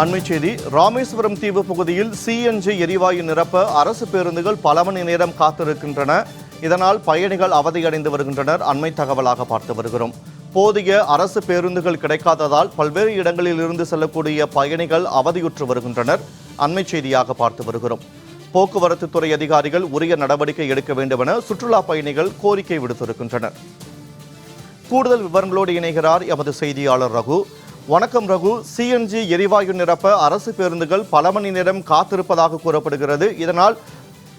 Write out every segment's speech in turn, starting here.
அண்மைச் செய்தி. ராமேஸ்வரம் தீவு பகுதியில் சிஎன்ஜி எரிவாயு நிரப்ப அரசு பேருந்துகள் பல மணி நேரம் காத்திருக்கின்றன. இதனால் பயணிகள் அவதியடைந்து வருகின்றனர். அண்மை தகவலாக பார்த்து வருகிறோம். போதிய அரசு பேருந்துகள் கிடைக்காததால் பல்வேறு இடங்களில் இருந்து செல்லக்கூடிய பயணிகள் அவதியுற்று வருகின்றனர். அண்மைச் செய்தியாக பார்த்து வருகிறோம். போக்குவரத்து துறை அதிகாரிகள் உரிய நடவடிக்கை எடுக்க வேண்டும் என சுற்றுலா பயணிகள் கோரிக்கை விடுத்திருக்கின்றனர். கூடுதல் விவரங்களோடு இணைகிறார் எமது செய்தியாளர் ரகு. வணக்கம் ரகு. சிஎன்ஜி எரிவாயு நிரப்ப அரசு பேருந்துகள் பல மணி நேரம் காத்திருப்பதாக கூறப்படுகிறது. இதனால்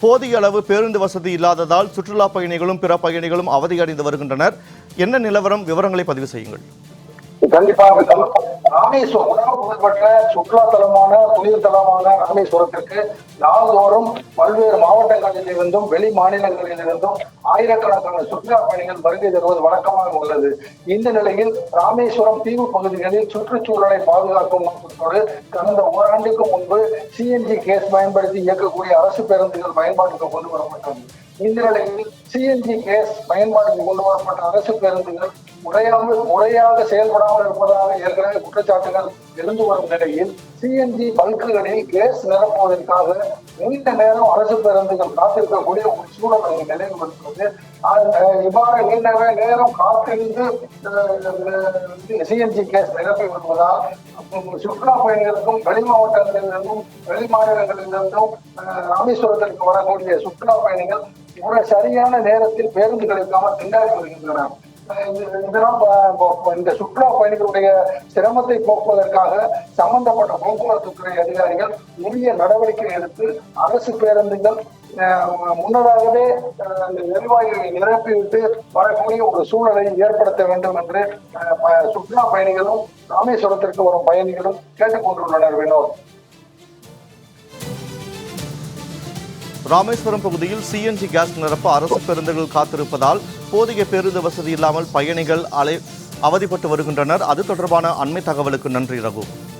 போதிய அளவு பேருந்து வசதி இல்லாததால் சுற்றுலா பயணிகளும் பிற பயணிகளும் அவதியடைந்து வருகின்றனர். என்ன நிலவரம்? விவரங்களை பதிவு செய்யுங்கள். கண்டிப்பாக ராமேஸ்வரம் உலக புகழ்பெற்ற சுற்றுலா தலமான புனித தலமான ராமேஸ்வரத்திற்கு நாள்தோறும் பல்வேறு மாவட்டங்களில் இருந்தும் வெளி மாநிலங்களில் இருந்தும் ஆயிரக்கணக்கான சுற்றுலா பயணிகள் வருகை தருவது வழக்கமாக உள்ளது. இந்த நிலையில் ராமேஸ்வரம் தீவு பகுதிகளில் சுற்றுச்சூழலை பாதுகாக்கும் நோக்கத்தோடு கடந்த ஓராண்டுக்கு முன்பு சிஎன்ஜி கேஸ் பயன்படுத்தி இயக்கக்கூடிய அரசு பேருந்துகள் பயன்பாட்டுக்கு கொண்டு வரப்பட்டது. இந்த நிலையில் சிஎன்ஜி கேஸ் பயன்பாட்டுக்கு கொண்டு வரப்பட்ட அரசு பேருந்துகள் முறையாக செயல்படாமல் இருப்பதாக ஏற்கனவே குற்றச்சாட்டுகள் எழுந்து வரும் நிலையில் சிஎன்ஜி பல்குகளில் கேஸ் நிரப்புவதற்காக நீண்ட நேரம் அரசு பேருந்துகள் காத்திருக்கக்கூடிய ஒரு சூழல் அங்கு நிலையில் வருகிறது. இவ்வாறு நீண்ட நேரம் காத்திருந்து சிஎன்ஜி கேஸ் நிரப்பி வருவதால் சுற்றுலா பயணிகளுக்கும் வெளி மாவட்டங்களிலிருந்தும் வெளி மாநிலங்களிலிருந்தும் ராமேஸ்வரத்திற்கு வரக்கூடிய சுற்றுலா பயணிகள் சரியான நேரத்தில் பேருந்து கிடைக்காமல் திண்டாடி வருகின்றனர். இந்த சுற்றுலா பயணிகளுடைய சிரமத்தை போக்குவதற்காக சம்பந்தப்பட்ட போக்குவரத்து துறை அதிகாரிகள் உரிய நடவடிக்கை எடுத்து அரசு பேருந்துகள் முன்னதாகவே எரிவாயுவை நிரப்பிவிட்டு வரக்கூடிய ஒரு சூழலை ஏற்படுத்த வேண்டும் என்று சுற்றுலா பயணிகளும் ராமேஸ்வரத்திற்கு வரும் பயணிகளும் கேட்டுக்கொண்டுள்ளனர். வினோத், ராமேஸ்வரம் பகுதியில் சிஎன்ஜி கேஸ் நிரப்ப அரசு பேருந்துகள் காத்திருப்பதால் போதிய பேருந்து வசதி இல்லாமல் பயணிகள் அவதிப்பட்டு வருகின்றனர். அது தொடர்பான அண்மை தகவலுக்கு நன்றி ரகு.